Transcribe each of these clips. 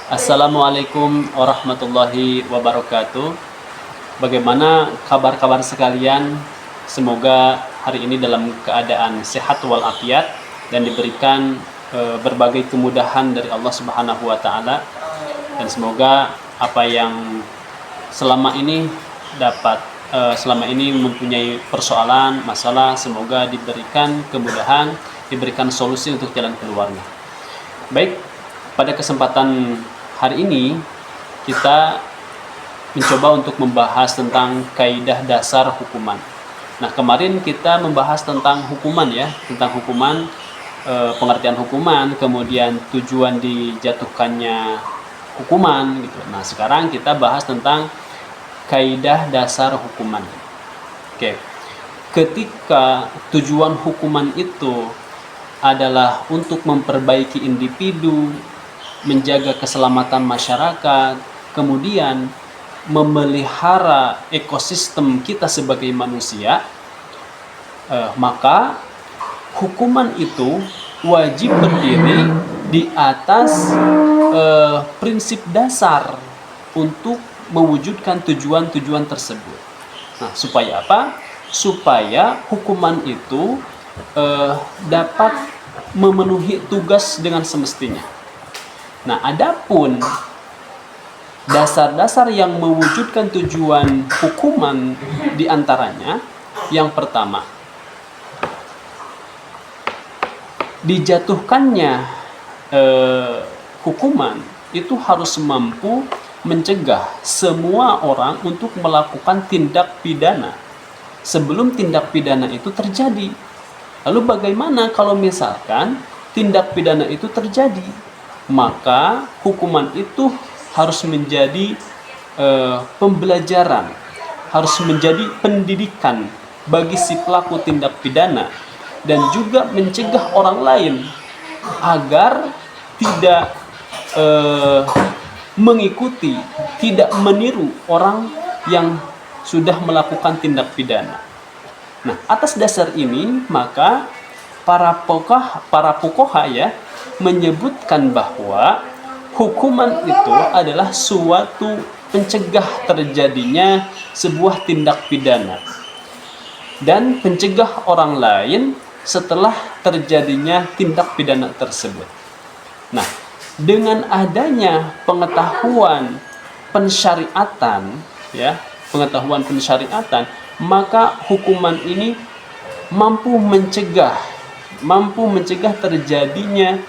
Assalamualaikum warahmatullahi wabarakatuh. Bagaimana kabar-kabar sekalian? Semoga hari ini dalam keadaan sehat walafiat dan diberikan berbagai kemudahan dari Allah Subhanahu wa taala, dan semoga apa yang selama ini selama ini mempunyai persoalan, masalah, semoga diberikan kemudahan, diberikan solusi untuk jalan keluarnya. Baik, pada kesempatan hari ini kita mencoba untuk membahas tentang kaidah dasar hukuman. Nah, kemarin kita membahas tentang hukuman ya, tentang hukuman, pengertian hukuman, kemudian tujuan dijatuhkannya hukuman gitu. Nah, sekarang kita bahas tentang kaidah dasar hukuman. Oke. Ketika tujuan hukuman itu adalah untuk memperbaiki individu, menjaga keselamatan masyarakat, kemudian memelihara ekosistem kita sebagai manusia, maka hukuman itu wajib berdiri di atas prinsip dasar untuk mewujudkan tujuan-tujuan tersebut. Nah, supaya apa? Supaya hukuman itu dapat memenuhi tugas dengan semestinya. Nah, adapun dasar-dasar yang mewujudkan tujuan hukuman diantaranya, yang pertama, dijatuhkannya hukuman itu harus mampu mencegah semua orang untuk melakukan tindak pidana sebelum tindak pidana itu terjadi. Lalu bagaimana kalau misalkan tindak pidana itu terjadi? Maka hukuman itu harus menjadi pembelajaran, harus menjadi pendidikan bagi si pelaku tindak pidana, dan juga mencegah orang lain agar tidak mengikuti, tidak meniru orang yang sudah melakukan tindak pidana. Nah, atas dasar ini maka para fuqaha ya menyebutkan bahwa hukuman itu adalah suatu pencegah terjadinya sebuah tindak pidana dan pencegah orang lain setelah terjadinya tindak pidana tersebut. Nah, dengan adanya pengetahuan pensyariatan ya, pengetahuan pensyariatan, maka hukuman ini mampu mencegah terjadinya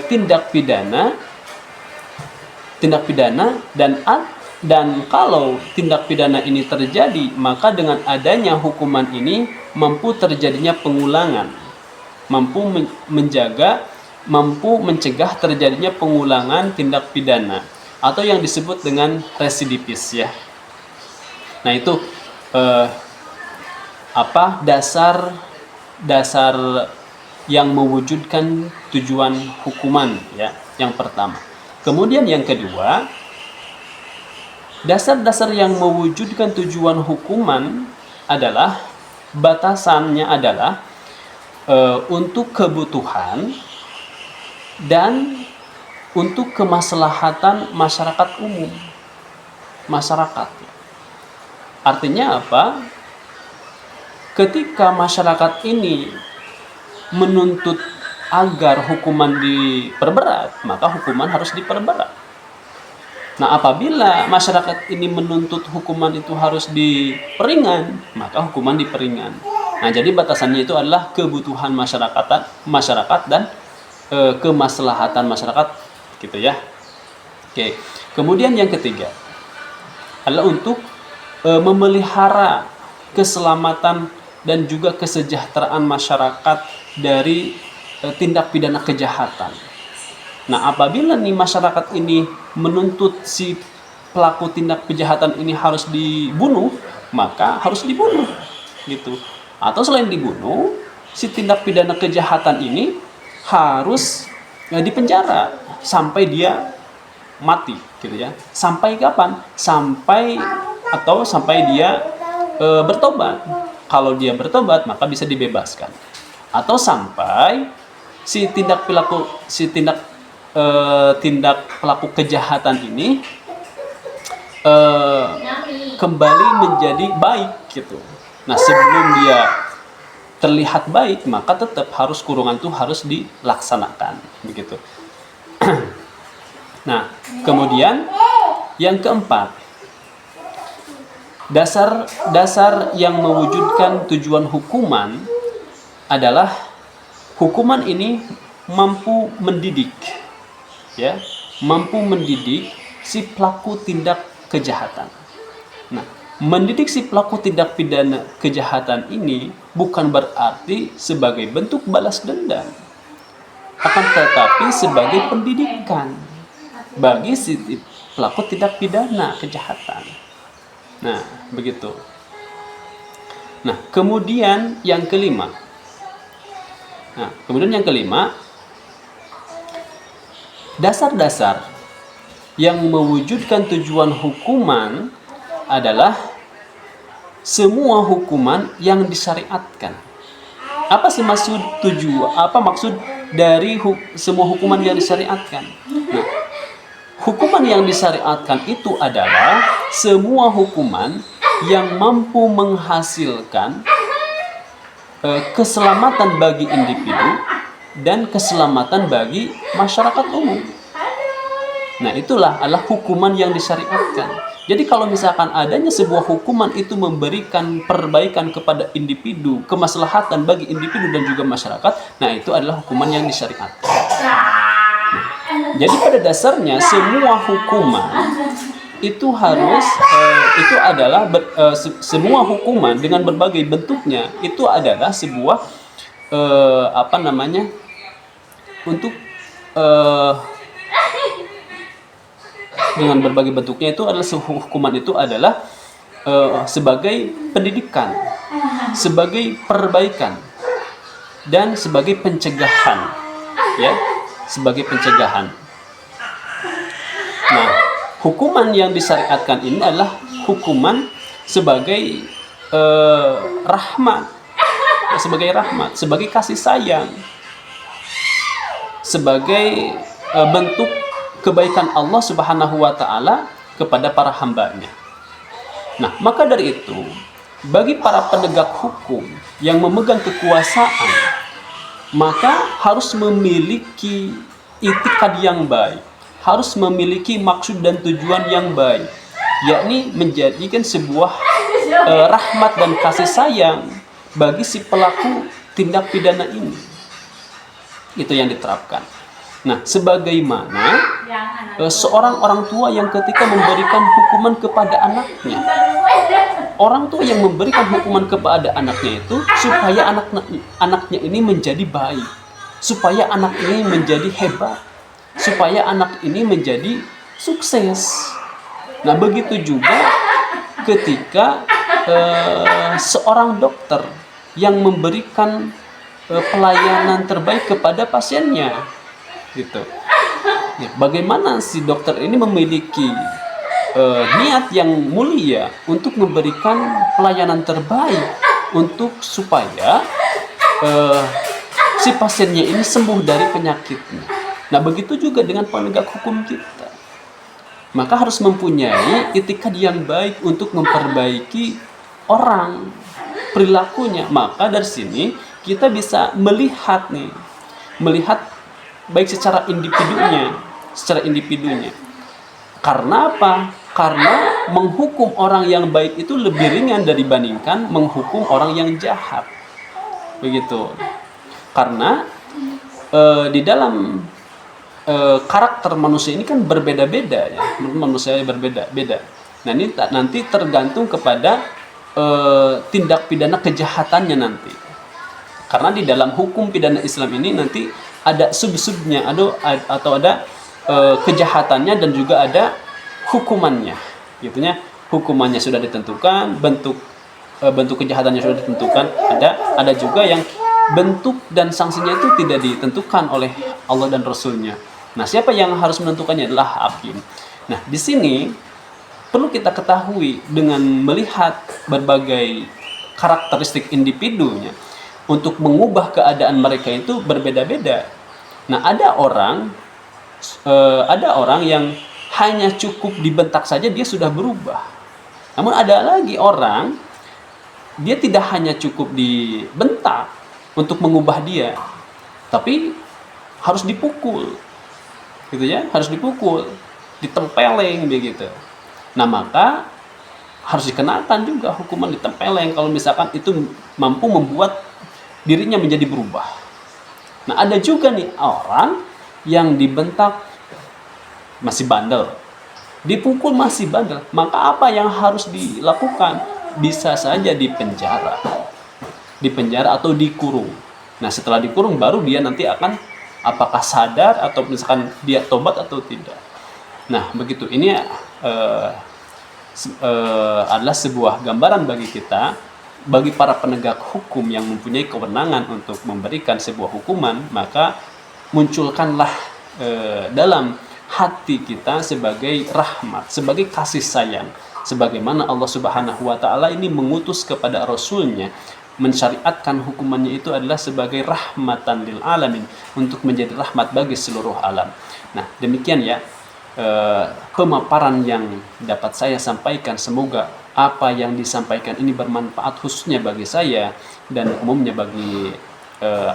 tindak pidana dan kalau tindak pidana ini terjadi, maka dengan adanya hukuman ini mampu terjadinya pengulangan, mampu mencegah terjadinya pengulangan tindak pidana atau yang disebut dengan residivis ya. Nah, itu dasar yang mewujudkan tujuan hukuman ya, yang pertama. Kemudian yang kedua, dasar-dasar yang mewujudkan tujuan hukuman adalah batasannya adalah untuk kebutuhan dan untuk kemaslahatan masyarakat umum. Masyarakat. Artinya apa? Ketika masyarakat ini menuntut agar hukuman diperberat, maka hukuman harus diperberat. Nah, apabila masyarakat ini menuntut hukuman itu harus diperingan, maka hukuman diperingan. Nah, jadi batasannya itu adalah kebutuhan masyarakat dan kemaslahatan masyarakat, gitu ya. Oke. Kemudian yang ketiga adalah untuk memelihara keselamatan dan juga kesejahteraan masyarakat dari tindak pidana kejahatan. Nah, apabila nih masyarakat ini menuntut si pelaku tindak kejahatan ini harus dibunuh, maka harus dibunuh, gitu. Atau selain dibunuh, si tindak pidana kejahatan ini harus dipenjara sampai dia mati, gitu ya. Sampai kapan? Sampai dia bertobat. Kalau dia bertobat, maka bisa dibebaskan. Atau sampai si tindak tindak pelaku kejahatan ini kembali menjadi baik gitu. Nah, sebelum dia terlihat baik, maka tetap harus kurungan itu harus dilaksanakan begitu. Nah, kemudian yang keempat, dasar yang mewujudkan tujuan hukuman adalah hukuman ini mampu mendidik, ya, mampu mendidik si pelaku tindak kejahatan. Nah, mendidik si pelaku tindak pidana kejahatan ini bukan berarti sebagai bentuk balas dendam, akan tetapi sebagai pendidikan bagi si pelaku tindak pidana kejahatan. Nah, begitu. Nah, kemudian yang kelima. Dasar-dasar yang mewujudkan tujuan hukuman adalah semua hukuman yang disyariatkan. Apa sih maksud dari semua hukuman yang disyariatkan? Nah, hukuman yang disyariatkan itu adalah semua hukuman yang mampu menghasilkan keselamatan bagi individu dan keselamatan bagi masyarakat umum. Nah, itulah adalah hukuman yang disyariatkan. Jadi kalau misalkan adanya sebuah hukuman itu memberikan perbaikan kepada individu, kemaslahatan bagi individu dan juga masyarakat, nah itu adalah hukuman yang disyariatkan. Jadi pada dasarnya semua hukuman itu harus semua hukuman dengan berbagai bentuknya itu adalah sebuah dengan berbagai bentuknya itu adalah hukuman itu adalah sebagai pendidikan, sebagai perbaikan dan sebagai pencegahan, ya. Sebagai pencegahan. Nah, hukuman yang disyariatkan ini adalah hukuman sebagai rahmat, sebagai kasih sayang, sebagai bentuk kebaikan Allah Subhanahu wa Ta'ala kepada para hambanya. Nah, maka dari itu, bagi para penegak hukum yang memegang kekuasaan, maka harus memiliki itikad yang baik, harus memiliki maksud dan tujuan yang baik, yakni menjadikan sebuah rahmat dan kasih sayang bagi si pelaku tindak pidana ini. Itu yang diterapkan. Nah, sebagaimana seorang orang tua yang ketika memberikan hukuman kepada anaknya, orang tua yang memberikan hukuman kepada anaknya itu supaya anaknya ini menjadi baik, supaya anak ini menjadi hebat, supaya anak ini menjadi sukses. Nah, begitu juga ketika seorang dokter yang memberikan pelayanan terbaik kepada pasiennya, gitu. Ya, bagaimana si dokter ini memiliki niat yang mulia untuk memberikan pelayanan terbaik untuk supaya si pasiennya ini sembuh dari penyakitnya. Nah, begitu juga dengan penegak hukum kita. Maka harus mempunyai itikad yang baik untuk memperbaiki orang, perilakunya. Maka dari sini kita bisa melihat baik secara individunya. Karena apa? Karena menghukum orang yang baik itu lebih ringan dibandingkan menghukum orang yang jahat. Begitu. Karena di dalam karakter manusia ini kan berbeda-beda, ya. Manusia berbeda-beda. Nah, ini nanti tergantung kepada tindak pidana kejahatannya nanti. Karena di dalam hukum pidana Islam ini nanti ada sub-subnya, atau ada kejahatannya dan juga ada hukumannya, gitunya. Hukumannya sudah ditentukan, bentuk kejahatannya sudah ditentukan, ada juga yang bentuk dan sanksinya itu tidak ditentukan oleh Allah dan Rasulnya. Nah, siapa yang harus menentukannya adalah hakim. Nah, di sini perlu kita ketahui dengan melihat berbagai karakteristik individunya untuk mengubah keadaan mereka itu berbeda-beda. Nah, ada orang ada orang yang hanya cukup dibentak saja dia sudah berubah. Namun ada lagi orang, dia tidak hanya cukup dibentak untuk mengubah dia, tapi harus dipukul, gitu ya, harus dipukul, ditempeleng begitu. Nah maka harus dikenakan juga hukuman ditempeleng kalau misalkan itu mampu membuat dirinya menjadi berubah. Nah ada juga nih orang yang dibentak masih bandel, dipukul masih bandel, maka apa yang harus dilakukan? Bisa saja dipenjara atau dikurung. Nah setelah dikurung baru dia nanti akan apakah sadar atau misalkan dia tobat atau tidak. Nah begitu, ini adalah sebuah gambaran bagi kita, bagi para penegak hukum yang mempunyai kewenangan untuk memberikan sebuah hukuman, maka munculkanlah dalam hati kita sebagai rahmat, sebagai kasih sayang, sebagaimana Allah Subhanahu wa taala ini mengutus kepada rasulnya, mensyariatkan hukumannya itu adalah sebagai rahmatan lil alamin, untuk menjadi rahmat bagi seluruh alam. Nah, demikian ya pemaparan yang dapat saya sampaikan. Semoga apa yang disampaikan ini bermanfaat khususnya bagi saya dan umumnya bagi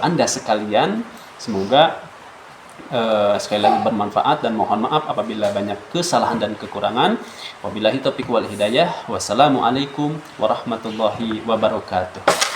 Anda sekalian. Semoga sekali lagi bermanfaat, dan mohon maaf apabila banyak kesalahan dan kekurangan. Wabillahi taufiq wal hidayah. Wassalamualaikum warahmatullahi wabarakatuh.